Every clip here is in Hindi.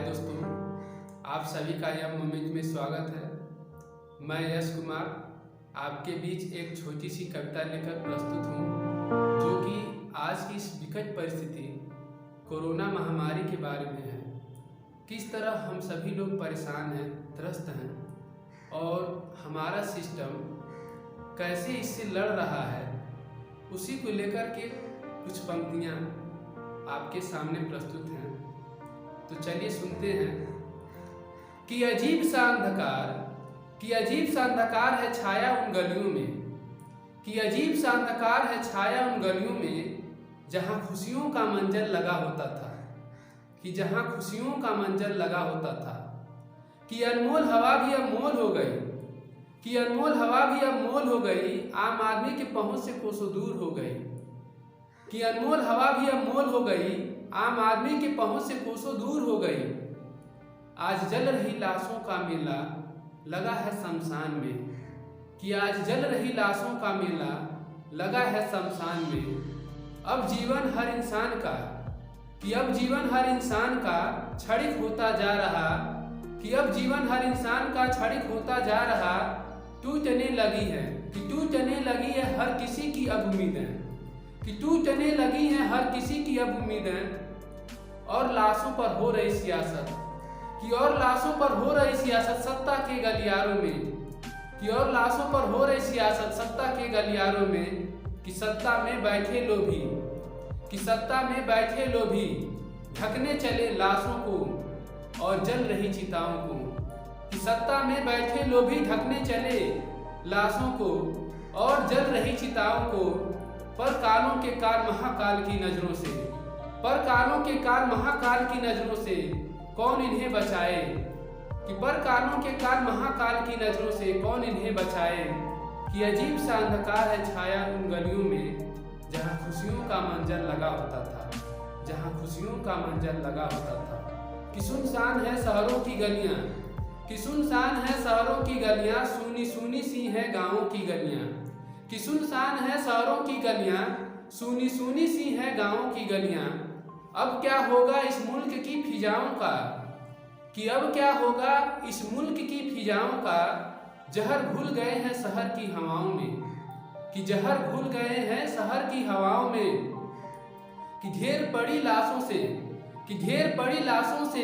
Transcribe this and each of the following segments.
दोस्तों, आप सभी का यह मोमेंट में स्वागत है। मैं यश कुमार आपके बीच एक छोटी सी कविता लेकर प्रस्तुत हूँ, जो कि आज की इस विकट परिस्थिति कोरोना महामारी के बारे में है। किस तरह हम सभी लोग परेशान हैं, त्रस्त हैं और हमारा सिस्टम कैसे इससे लड़ रहा है, उसी को लेकर के कुछ पंक्तियाँ आपके सामने प्रस्तुत हैं। तो चलिए सुनते हैं कि अजीब सा अंधकार है छाया उन गलियों में, कि अजीब सा अंधकार है छाया उन गलियों में, जहाँ खुशियों का मंजर लगा होता था, कि जहाँ खुशियों का मंजर लगा होता था, कि अनमोल हवा भी अब मोल हो गई, कि अनमोल हवा भी अब मोल हो गई, आम आदमी के पहुँच से कोसों दूर हो गई, कि अनमोल हवा भी अब मोल हो गई, आम आदमी के पहुँच से कोसों दूर हो गई। आज जल रही लाशों का मेला लगा है शमशान में, कि आज जल रही लाशों का मेला लगा है शमशान में। अब जीवन हर इंसान का, कि अब जीवन हर इंसान का क्षणिक होता जा रहा, कि अब जीवन हर इंसान का क्षणिक होता जा रहा। टूटने लगी है, कि टूटने लगी है हर किसी की अब उम्मीदें, कि टूटने लगी है हर किसी की अब उम्मीदें। और लाशों पर हो रही सियासत, कि और लाशों पर हो रही सियासत सत्ता के गलियारों में, कि और लाशों पर हो रही सियासत सत्ता के गलियारों में। कि सत्ता में बैठे लोभी, कि सत्ता में बैठे लोभी ढकने चले लाशों को और जल रही चिताओं को, कि सत्ता में बैठे लोभी ढकने चले लाशों को और जल रही चिताओं को। पर कालों के काल महाकाल की नजरों से, पर कालों के काल महाकाल की नजरों से कौन इन्हें बचाए, कि पर कालों के काल महाकाल की नजरों से कौन इन्हें बचाए। कि अजीब सा अंधकार है छाया उन गलियों में, जहाँ खुशियों का मंजर लगा होता था, जहाँ खुशियों का मंजर लगा होता था। कि सुनसान है शहरों की गलियाँ, कि सुनसान है शहरों की गलियाँ, सूनी सूनी सी हैं गाँवों की गलियाँ, कि सुनसान है शहरों की गलियाँ, सूनी सूनी सी हैं गाँवों की गलियाँ। अब क्या होगा इस मुल्क की फिजाओं का, कि अब क्या होगा इस मुल्क की फिजाओं का। जहर घुल गए हैं शहर की हवाओं में, कि जहर घुल गए हैं शहर की हवाओं में। कि ढेर पड़ी लाशों से, कि ढेर पड़ी लाशों से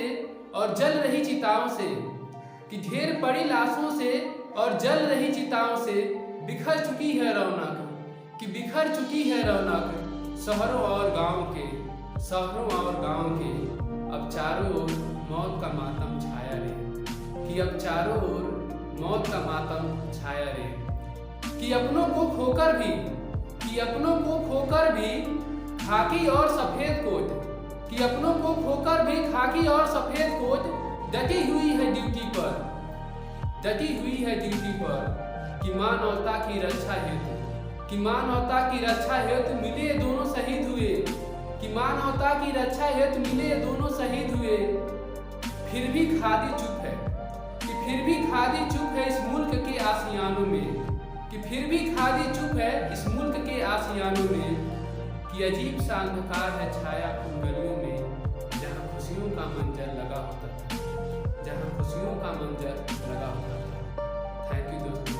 और जल रही चिताओं से, कि ढेर पड़ी लाशों से और जल रही चिताओं से बिखर चुकी है रौनक, कि बिखर चुकी है रौनक शहरों और गाँव के, शहरों और गाँव के। अब चारों ओर मौत का मातम छाया रे, कि अब चारों ओर मौत का मातम छाया रे। कि अपनों को खोकर भी, कि अपनों को खोकर भी खाकी और सफेद कोट, कि अपनों को खोकर भी खाकी और सफेद कोट डटी हुई है ड्यूटी पर, डटी हुई है ड्यूटी पर। कि मानवता की रक्षा हेतु, कि मानवता की रक्षा हेतु मिले दोनों शहीद हुए, कि मानवता की रक्षा हेतु मिले दोनों शहीद हुए। फिर भी खादी चुप है, कि फिर भी खादी चुप है इस मुल्क के आशियानों में, कि फिर भी खादी चुप है इस मुल्क के आशियानों में। कि अजीब सा अंधकार है छाया उन गलियों में, जहाँ खुशियों का मंजर लगा होता था, जहाँ खुशियों का मंजर लगा होता था। थैंक यू दोस्तों।